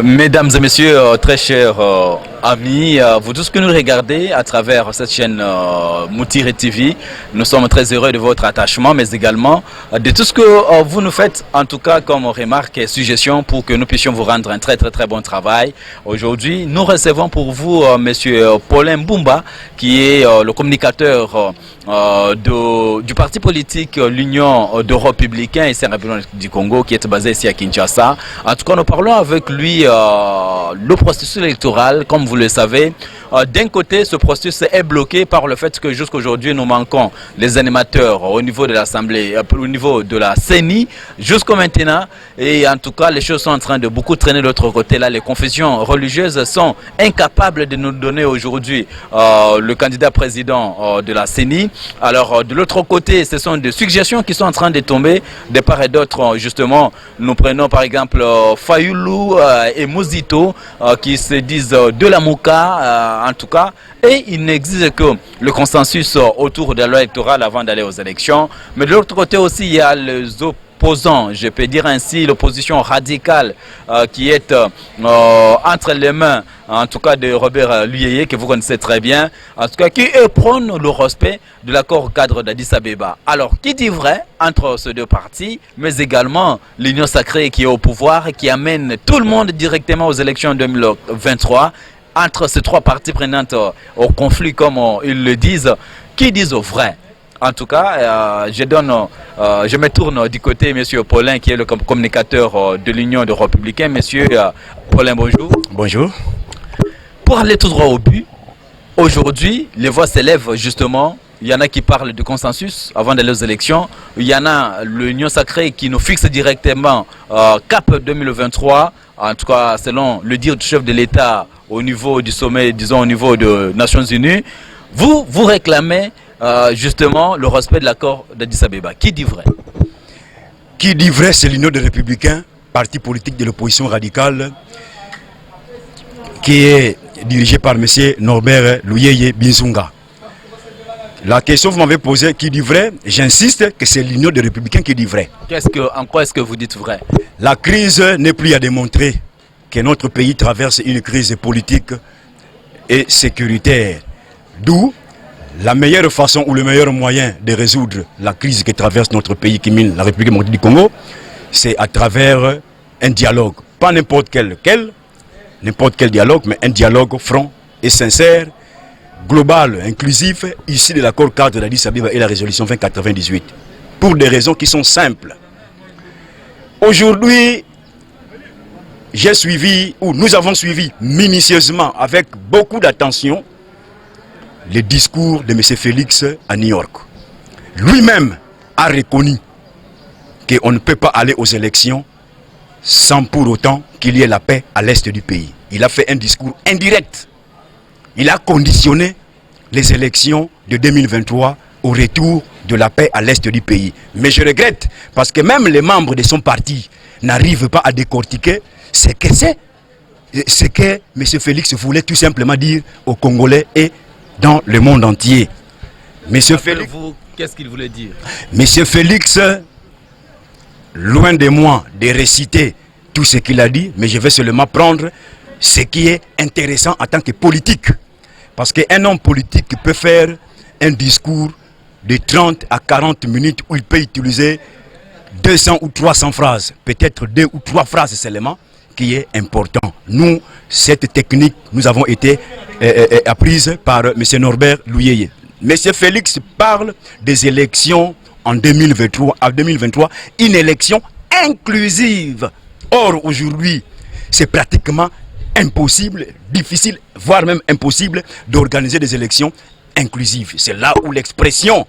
Mesdames et messieurs, très chers amis, vous tous que nous regardez à travers cette chaîne Moutiri TV, nous sommes très heureux de votre attachement, mais également de tout ce que vous nous faites, en tout cas comme remarques et suggestions pour que nous puissions vous rendre un très bon travail. Aujourd'hui, nous recevons pour vous monsieur Paulin Mbumba, qui est le communicateur du parti politique l'Union de Républicains et c'est République du Congo qui est basé ici à Kinshasa. En tout cas, nous parlons avec lui le processus électoral, comme vous le savez. D'un côté, ce processus est bloqué par le fait que jusqu'aujourd'hui, nous manquons les animateurs au niveau de l'Assemblée, au niveau de la CENI, jusqu'au maintenant. Et en tout cas, les choses sont en train de beaucoup traîner de l'autre côté. Là, les confessions religieuses sont incapables de nous donner aujourd'hui le candidat président de la CENI. Alors, de l'autre côté, ce sont des suggestions qui sont en train de tomber de part et d'autre. Justement, nous prenons par exemple Fayoulou et Mouzito qui se disent de la Mouka en tout cas, et il n'existe que le consensus autour de la loi électorale avant d'aller aux élections. Mais de l'autre côté aussi, il y a les opposants, je peux dire ainsi, l'opposition radicale qui est entre les mains, en tout cas de Robert Luyeye, que vous connaissez très bien, en tout cas qui prône le respect de l'accord cadre d'Addis Abeba. Alors, qui dit vrai entre ces deux partis, mais également l'Union sacrée qui est au pouvoir et qui amène tout le monde directement aux élections 2023, entre ces trois parties prenantes au conflit, comme ils le disent, qui disent au vrai. En tout cas, je me tourne du côté de M. Paulin, qui est le communicateur de l'Union des Républicains. Monsieur Paulin, bonjour. Bonjour. Pour aller tout droit au but, aujourd'hui, les voix s'élèvent justement. Il y en a qui parlent de consensus avant d'aller aux élections. Il y en a l'Union sacrée qui nous fixe directement cap 2023. En tout cas, selon le dire du chef de l'État au niveau du sommet, disons au niveau des Nations Unies, vous réclamez justement le respect de l'accord d'Addis Abeba. Qui dit vrai? Qui dit vrai, c'est l'Union des Républicains, parti politique de l'opposition radicale, qui est dirigé par M. Norbert Luyeye Binzunga. La question que vous m'avez posée, qui dit vrai, j'insiste que c'est l'Union des Républicains qui dit vrai. En quoi est-ce que vous dites vrai? La crise n'est plus à démontrer que notre pays traverse une crise politique et sécuritaire. D'où la meilleure façon ou le meilleur moyen de résoudre la crise que traverse notre pays, qui mine la République démocratique du Congo, c'est à travers un dialogue. Pas n'importe quel dialogue, mais un dialogue franc et sincère, global, inclusif, issu de l'accord cadre d'Addis Abeba et la résolution 2098. Pour des raisons qui sont simples. Aujourd'hui, nous avons suivi minutieusement, avec beaucoup d'attention, les discours de M. Félix à New York. Lui-même a reconnu qu'on ne peut pas aller aux élections sans pour autant qu'il y ait la paix à l'est du pays. Il a fait un discours indirect. Il a conditionné les élections de 2023 au retour de la paix à l'est du pays. Mais je regrette, parce que même les membres de son parti n'arrivent pas à décortiquer ce que M. Félix voulait tout simplement dire aux Congolais et dans le monde entier. Monsieur Félix, qu'est-ce qu'il voulait dire? Monsieur Félix, loin de moi de réciter tout ce qu'il a dit, mais je vais seulement prendre ce qui est intéressant en tant que politique. Parce qu'un homme politique peut faire un discours de 30 à 40 minutes où il peut utiliser 200 ou 300 phrases, peut-être 2 ou 3 phrases seulement, qui est important. Nous, cette technique, nous avons été apprise par M. Norbert Luyeye. M. Félix parle des élections en 2023, une élection inclusive. Or, aujourd'hui, c'est pratiquement impossible, difficile, voire même impossible d'organiser des élections inclusives. C'est là où l'expression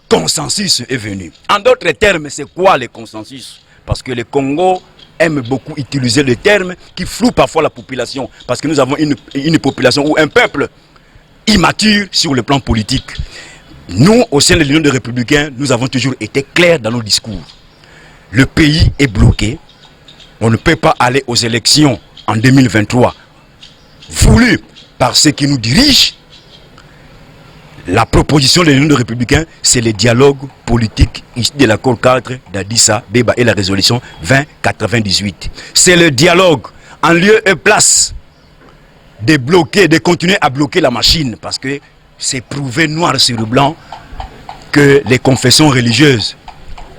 consensus est venue. En d'autres termes, c'est quoi le consensus? Parce que le Congo aime beaucoup utiliser le terme qui floue parfois la population. Parce que nous avons une population ou un peuple immature sur le plan politique. Nous, au sein de l'Union des Républicains, nous avons toujours été clairs dans nos discours. Le pays est bloqué. On ne peut pas aller aux élections en 2023 voulu par ceux qui nous dirigent. La proposition de l'Union des Républicains, c'est le dialogue politique issu de l'accord cadre d'Addis Abeba et la résolution 2098. C'est le dialogue en lieu et place de bloquer, de continuer à bloquer la machine, parce que c'est prouvé noir sur blanc que les confessions religieuses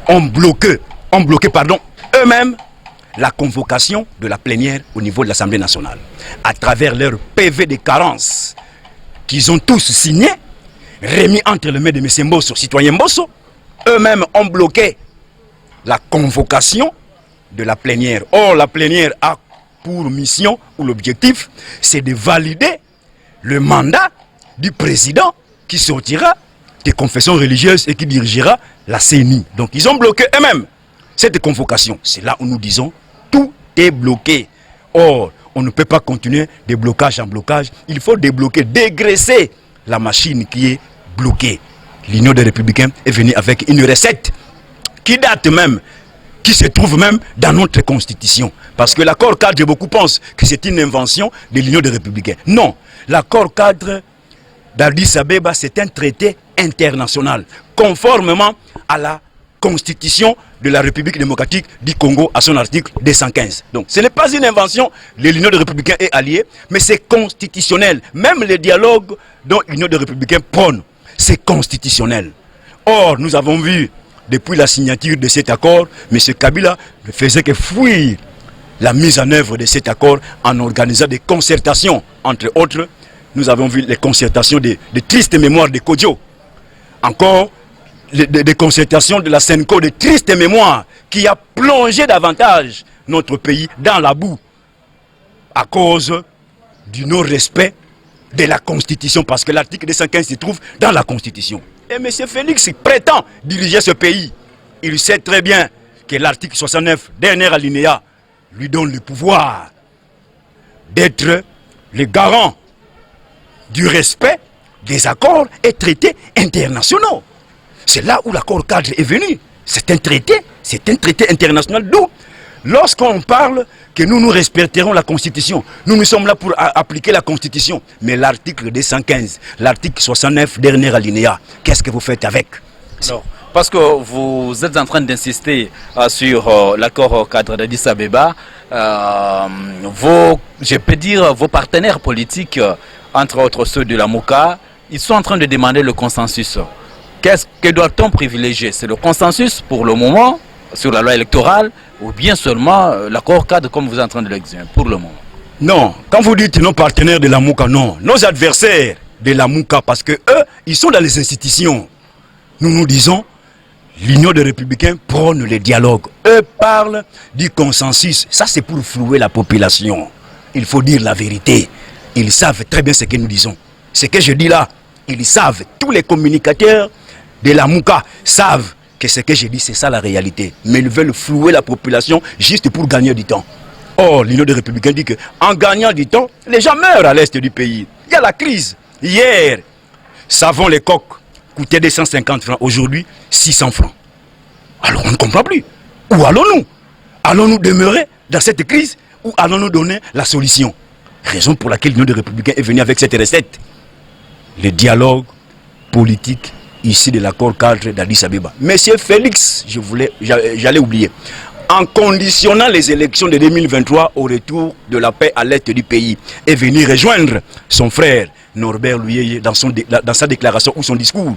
ont bloqué eux-mêmes la convocation de la plénière au niveau de l'Assemblée nationale, à travers leur PV de carence qu'ils ont tous signé, remis entre les mains de M. Mbosso, citoyen Mbosso. Eux-mêmes ont bloqué la convocation de la plénière. Or, la plénière a pour mission ou l'objectif, c'est de valider le mandat du président qui sortira des confessions religieuses et qui dirigera la CENI. Donc, ils ont bloqué eux-mêmes cette convocation. C'est là où nous disons, tout est bloqué. Or, on ne peut pas continuer de blocage en blocage. Il faut débloquer, dégraisser la machine qui est bloquée. L'Union des Républicains est venue avec une recette qui date même, qui se trouve même dans notre constitution. Parce que l'accord cadre, beaucoup pensent que c'est une invention de l'Union des Républicains. Non, l'accord cadre d'Addis Abeba, c'est un traité international, conformément à la constitution de la République démocratique du Congo, à son article 215. Donc, ce n'est pas une invention de l'Union des Républicains et alliés, mais c'est constitutionnel. Même le dialogue dont l'Union des Républicains prône, c'est constitutionnel. Or, nous avons vu, depuis la signature de cet accord, M. Kabila ne faisait que fuir la mise en œuvre de cet accord en organisant des concertations. Entre autres, nous avons vu les concertations de tristes mémoires de Kodjo. Encore, des concertations de la Senko, de tristes mémoires, qui a plongé davantage notre pays dans la boue à cause du non-respect de la Constitution, parce que l'article 215 se trouve dans la Constitution. Et M. Félix prétend diriger ce pays. Il sait très bien que l'article 69, dernier alinéa, lui donne le pouvoir d'être le garant du respect des accords et traités internationaux. C'est là où l'accord cadre est venu. C'est un traité international. D'où, lorsqu'on parle que nous respecterons la Constitution, nous sommes là pour appliquer la Constitution. Mais l'article 215, l'article 69, dernier alinéa, qu'est-ce que vous faites avec? Alors, parce que vous êtes en train d'insister sur l'accord cadre d'Addis Abeba, je peux dire vos partenaires politiques, entre autres ceux de la MOUCA, ils sont en train de demander le consensus. Que doit-on privilégier? C'est le consensus pour le moment sur la loi électorale ou bien seulement l'accord cadre comme vous êtes en train de l'exprimer pour le moment? Non, quand vous dites nos partenaires de la MOUCA, non, nos adversaires de la MOUCA, parce que eux, ils sont dans les institutions. Nous disons, l'Union des Républicains prône le dialogue. Eux parlent du consensus. Ça, c'est pour flouer la population. Il faut dire la vérité. Ils savent très bien ce que nous disons. Ce que je dis là, ils savent, tous les communicateurs de la MOUCA savent que ce que je dis, c'est ça la réalité. Mais ils veulent flouer la population juste pour gagner du temps. Or, l'Union des Républicains dit qu'en gagnant du temps, les gens meurent à l'est du pays. Il y a la crise. Hier, savon les coques coûtait 250 francs. Aujourd'hui, 600 francs. Alors, on ne comprend plus. Où allons-nous? Allons-nous demeurer dans cette crise ou allons-nous donner la solution? Raison pour laquelle l'Union des Républicains est venue avec cette recette. Le dialogue politique ici de l'accord cadre d'Addis Abeba. Monsieur Félix, j'allais oublier, en conditionnant les élections de 2023 au retour de la paix à l'est du pays, est venu rejoindre son frère Norbert Luyeye dans sa déclaration ou son discours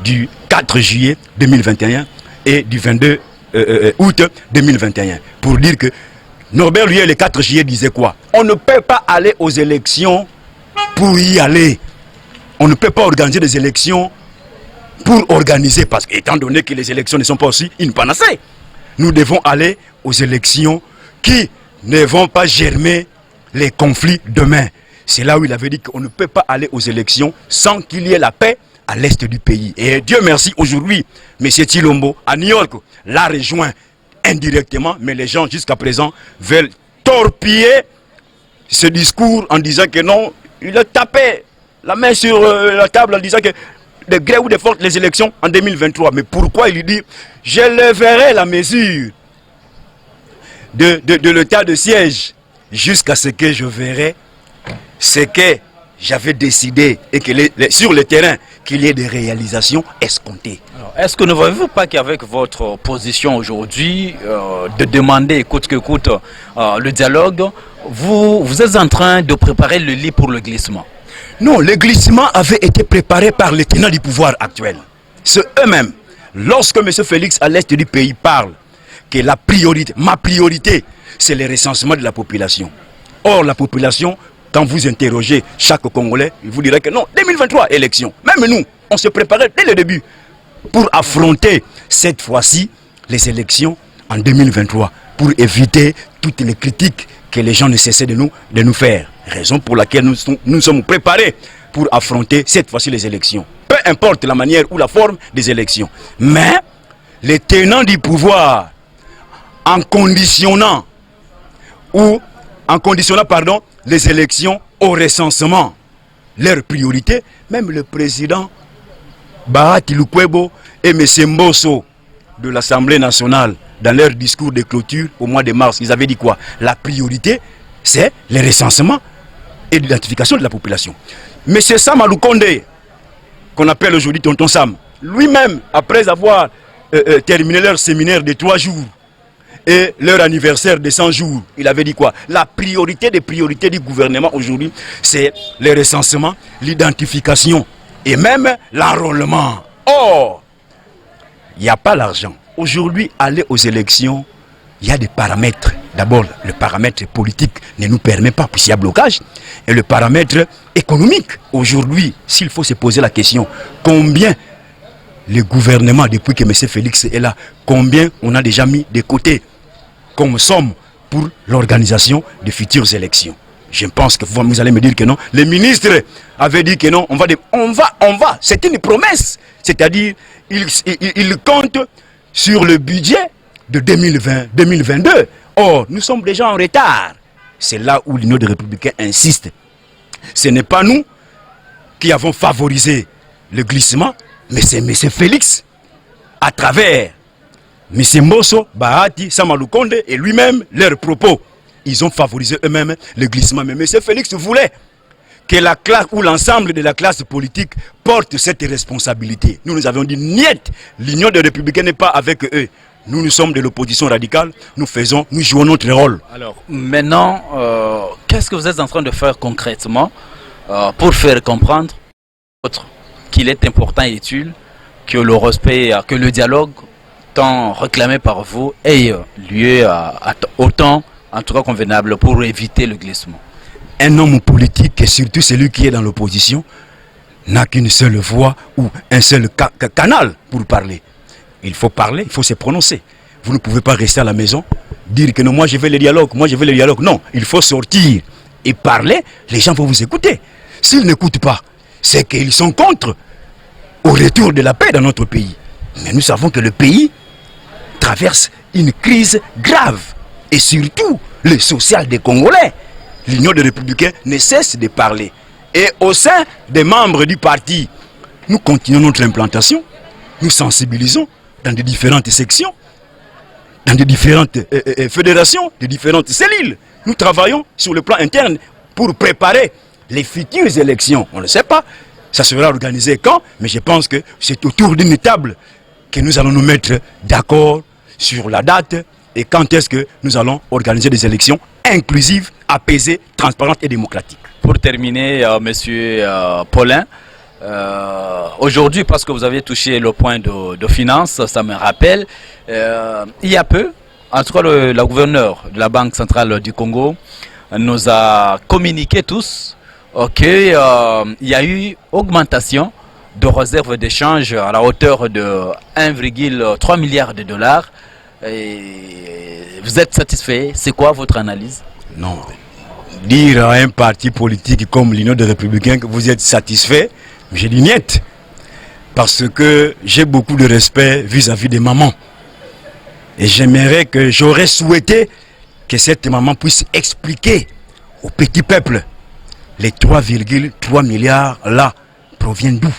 du 4 juillet 2021 et du 22 août 2021 pour dire que Norbert Luyeye le 4 juillet disait quoi? On ne peut pas aller aux élections pour y aller. On ne peut pas organiser des élections pour organiser, parce qu'étant donné que les élections ne sont pas aussi une panacée, nous devons aller aux élections qui ne vont pas germer les conflits demain. C'est là où il avait dit qu'on ne peut pas aller aux élections sans qu'il y ait la paix à l'est du pays. Et Dieu merci, aujourd'hui, M. Tshilombo, à New York, l'a rejoint indirectement, mais les gens jusqu'à présent veulent torpiller ce discours en disant que non, il a tapé la main sur la table en disant que de gré ou de force les élections en 2023. Mais pourquoi il dit je leverai la mesure de l'état de siège jusqu'à ce que je verrai ce que j'avais décidé et que sur le terrain qu'il y ait des réalisations escomptées. Est-ce que ne voyez-vous pas qu'avec votre position aujourd'hui de demander coûte que coûte le dialogue, vous êtes en train de préparer le lit pour le glissement? Non, le glissement avait été préparé par les tenants du pouvoir actuel. C'est eux-mêmes. Lorsque M. Félix à l'est du pays parle que la priorité, ma priorité, c'est le recensement de la population. Or, la population, quand vous interrogez chaque Congolais, il vous dirait que non, 2023, élection. Même nous, on se préparait dès le début pour affronter cette fois-ci les élections en 2023, pour éviter toutes les critiques que les gens ne cessaient de nous faire. Raison pour laquelle nous sommes préparés pour affronter cette fois-ci les élections. Peu importe la manière ou la forme des élections. Mais les tenants du pouvoir, en conditionnant les élections au recensement, leur priorité, même le président Bahati Lukwebo et M. Mbosso de l'Assemblée nationale, dans leur discours de clôture au mois de mars, ils avaient dit quoi? La priorité, c'est le recensement et l'identification de la population. M. Sam Alukonde, qu'on appelle aujourd'hui Tonton Sam, lui-même, après avoir terminé leur séminaire de 3 jours et leur anniversaire de 100 jours, il avait dit quoi? La priorité des priorités du gouvernement aujourd'hui, c'est le recensement, l'identification et même l'enrôlement. Or, il n'y a pas l'argent. Aujourd'hui, aller aux élections, il y a des paramètres. D'abord, le paramètre politique ne nous permet pas, puisqu'il y a blocage. Et le paramètre économique. Aujourd'hui, s'il faut se poser la question, combien le gouvernement, depuis que M. Félix est là, combien on a déjà mis de côté comme somme pour l'organisation de futures élections? Je pense que vous allez me dire que non. Les ministres avaient dit que non, on va. C'est une promesse. C'est-à-dire, ils comptent sur le budget de 2022. Or, nous sommes déjà en retard. C'est là où l'Union des Républicains insiste. Ce n'est pas nous qui avons favorisé le glissement, mais c'est M. Félix, à travers M. Mbosso, Bahati, Samalukonde et lui-même, leurs propos. Ils ont favorisé eux-mêmes le glissement. Mais M. Félix voulait que la classe ou l'ensemble de la classe politique porte cette responsabilité. Nous avons dit niet, l'Union des Républicains n'est pas avec eux. Nous sommes de l'opposition radicale, nous jouons notre rôle. Alors maintenant, qu'est-ce que vous êtes en train de faire concrètement pour faire comprendre qu'il est important et utile que le respect, que le dialogue tant réclamé par vous ait lieu au temps, en tout cas convenable, pour éviter le glissement? Un homme politique, et surtout celui qui est dans l'opposition, n'a qu'une seule voix ou un seul canal pour parler. Il faut parler, il faut se prononcer. Vous ne pouvez pas rester à la maison, dire que non, moi je veux le dialogue, moi je veux le dialogue. Non, il faut sortir et parler, les gens vont vous écouter. S'ils n'écoutent pas, c'est qu'ils sont contre au retour de la paix dans notre pays. Mais nous savons que le pays traverse une crise grave. Et surtout, le social des Congolais. L'Union des Républicains ne cesse de parler. Et au sein des membres du parti, nous continuons notre implantation, nous sensibilisons dans des différentes sections, dans des différentes fédérations, des différentes cellules. Nous travaillons sur le plan interne pour préparer les futures élections. On ne sait pas, ça sera organisé quand, mais je pense que c'est autour d'une table que nous allons nous mettre d'accord sur la date et quand est-ce que nous allons organiser des élections inclusives, apaisées, transparentes et démocratiques. Pour terminer, Monsieur Paulin, aujourd'hui, parce que vous avez touché le point de finance, ça me rappelle, il y a peu, en tout cas la gouverneure de la Banque centrale du Congo nous a communiqué tous qu'il y a eu augmentation de réserves d'échange à la hauteur de 1,3 milliard de dollars. Et vous êtes satisfait? C'est quoi votre analyse? Non. Dire à un parti politique comme l'Union des Républicains que vous êtes satisfait, je dis niet. Parce que j'ai beaucoup de respect vis-à-vis des mamans. Et j'aurais souhaité que cette maman puisse expliquer au petit peuple les 3,3 milliards là proviennent d'où.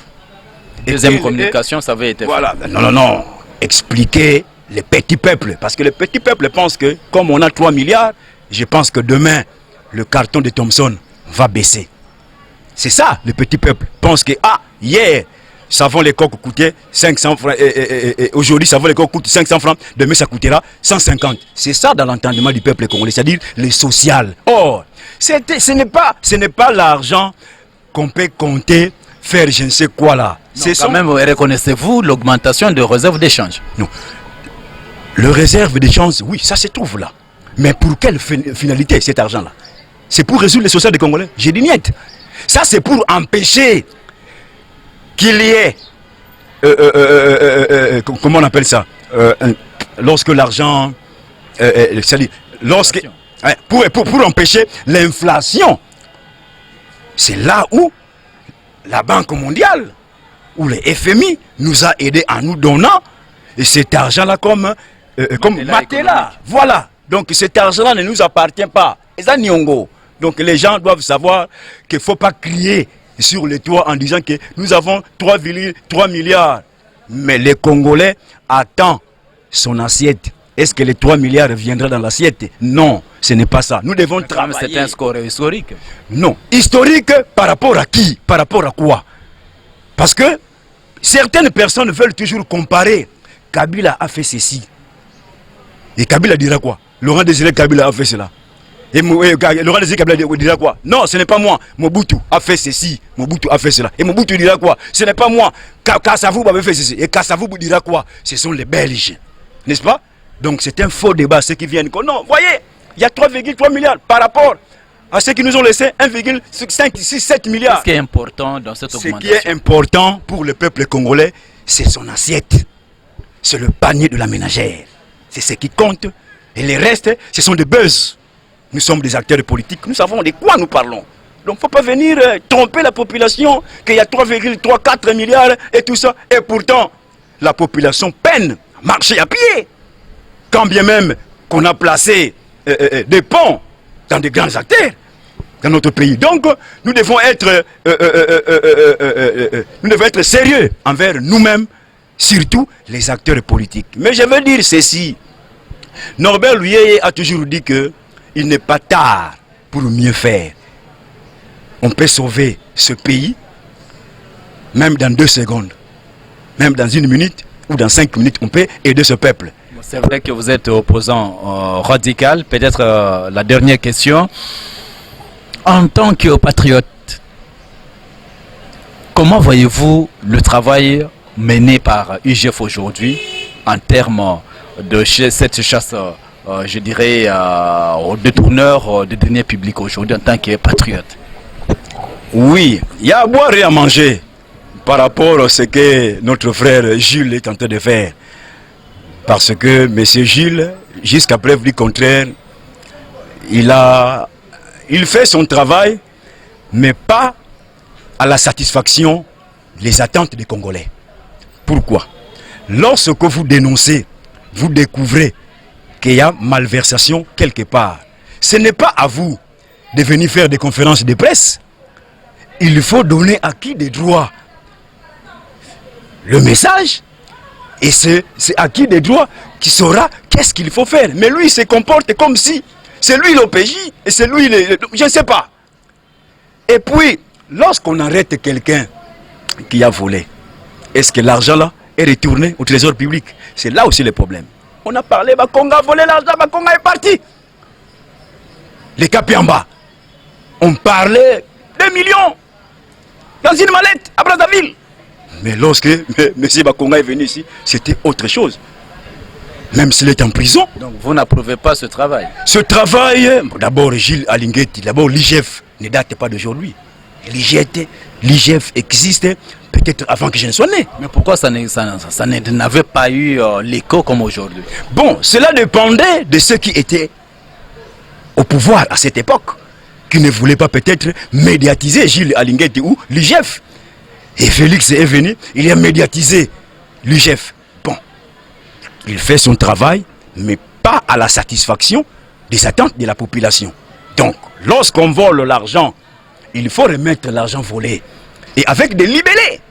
Deuxième communication, ça avait été voilà. Fait. Non. Expliquer les petits peuples. Parce que les petits peuples pensent que comme on a 3 milliards, je pense que demain, le carton de Thomson va baisser. C'est ça, le petit peuple pense que, hier, savon les coques coûtait 500 francs, et aujourd'hui, savon les coques coûte 500 francs, demain ça coûtera 150. C'est ça dans l'entendement du peuple congolais, c'est-à-dire le social. Or, ce n'est pas l'argent qu'on peut compter, faire je ne sais quoi là. C'est quand même, reconnaissez-vous l'augmentation de réserves d'échange? Non. Le réserve d'échange, oui, ça se trouve là. Mais pour quelle finalité cet argent-là? C'est pour résoudre le social des Congolais? J'ai dit niet. Ça c'est pour empêcher qu'il y ait, comment on appelle ça, lorsque l'argent, lorsque, pour empêcher l'inflation. C'est là où la Banque mondiale, où le FMI nous a aidés en nous donnant et cet argent-là comme matelas. Voilà. Donc cet argent-là ne nous appartient pas. Et ça, Nyongo. Donc les gens doivent savoir qu'il ne faut pas crier sur les toits en disant que nous avons 3,3 milliards. Mais les Congolais attendent son assiette. Est-ce que les 3 milliards viendront dans l'assiette? Non, ce n'est pas ça. Nous devons travailler. C'est un score historique. Non. Historique par rapport à qui? Par rapport à quoi? Parce que certaines personnes veulent toujours comparer. Kabila a fait ceci. Et Kabila dira quoi? Laurent Désiré Kabila a fait cela. Et Laurent Désiré Kabila dira quoi? Non, ce n'est pas moi. Mobutu a fait ceci. Mobutu a fait cela. Et Mobutu dira quoi? Ce n'est pas moi. Kassavou avait fait ceci. Et Kassavou dira quoi? Ce sont les Belges. N'est-ce pas? Donc c'est un faux débat, ceux qui viennent. Non, voyez, il y a 3,3 milliards par rapport à ceux qui nous ont laissé 1,567 milliards. Ce qui est important dans cette augmentation. Ce qui est important pour le peuple congolais, c'est son assiette. C'est le panier de la ménagère. C'est ce qui compte. Et les restes, ce sont des buzz. Nous sommes des acteurs politiques. Nous savons de quoi nous parlons. Donc il ne faut pas venir tromper la population qu'il y a 3,34 milliards et tout ça. Et pourtant, la population peine à marcher à pied. Quand bien même qu'on a placé des ponts dans des grands acteurs dans notre pays. Donc, nous devons être sérieux envers nous-mêmes, surtout les acteurs politiques. Mais je veux dire ceci. Norbert Luyeye a toujours dit que il n'est pas tard pour mieux faire. On peut sauver ce pays, même dans 2 secondes, même dans 1 minute ou dans 5 minutes, on peut aider ce peuple. C'est vrai que vous êtes opposant radical. Peut-être la dernière question. En tant que patriote, comment voyez-vous le travail mené par UGF aujourd'hui en termes de cette chasse, je dirais, aux détourneurs de deniers publics aujourd'hui en tant que patriote? Oui, il y a à boire et à manger par rapport à ce que notre frère Jules est en train de faire. Parce que M. Gilles, jusqu'à preuve du contraire, il fait son travail, mais pas à la satisfaction des attentes des Congolais. Pourquoi? Lorsque vous dénoncez, vous découvrez qu'il y a malversation quelque part. Ce n'est pas à vous de venir faire des conférences de presse. Il faut donner à qui des droits le message. Et c'est à qui des droits qui saura qu'est-ce qu'il faut faire. Mais lui, il se comporte comme si c'est lui l'OPJ et c'est lui, je ne sais pas. Et puis, lorsqu'on arrête quelqu'un qui a volé, est-ce que l'argent là est retourné au trésor public? C'est là aussi le problème. On a parlé, Bakonga a volé l'argent, Bakonga est parti. Les Kapiamba, on parlait 2 millions dans une mallette à Brazzaville. Mais lorsque M. Bakonga est venu ici, c'était autre chose. Même s'il est en prison. Donc vous n'approuvez pas ce travail? Ce travail, d'abord Gilles Alinguetti, d'abord l'IGF ne date pas d'aujourd'hui. L'IGF existe peut-être avant que je ne sois né. Mais pourquoi ça n'avait pas eu l'écho comme aujourd'hui? Bon, cela dépendait de ceux qui étaient au pouvoir à cette époque, qui ne voulaient pas peut-être médiatiser Gilles Alinguetti ou l'IGF. Et Félix est venu, il a médiatisé l'UGF. Bon, il fait son travail, mais pas à la satisfaction des attentes de la population. Donc, lorsqu'on vole l'argent, il faut remettre l'argent volé. Et avec des libellés.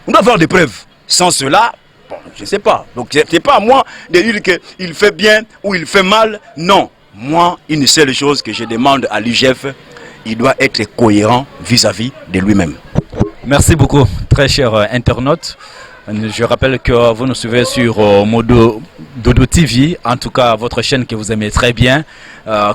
On doit avoir des preuves. Sans cela, bon, je ne sais pas. Donc, ce n'est pas à moi de dire qu'il fait bien ou il fait mal. Non. Moi, une seule chose que je demande à l'UGF, il doit être cohérent vis-à-vis de lui-même. Merci beaucoup, très chers internautes. Je rappelle que vous nous suivez sur Dodo TV, en tout cas votre chaîne que vous aimez très bien.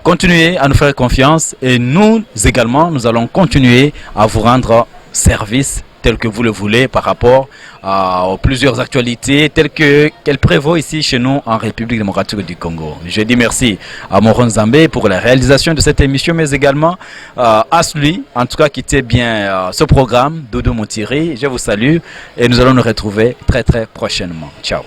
Continuez à nous faire confiance et nous également, nous allons continuer à vous rendre service tel que vous le voulez par rapport aux plusieurs actualités telles qu'elles prévoient ici chez nous en République démocratique du Congo. Je dis merci à Moron Zambé pour la réalisation de cette émission, mais également à celui, en tout cas, qui était bien ce programme, Dodo Moutiri. Je vous salue et nous allons nous retrouver très très prochainement. Ciao.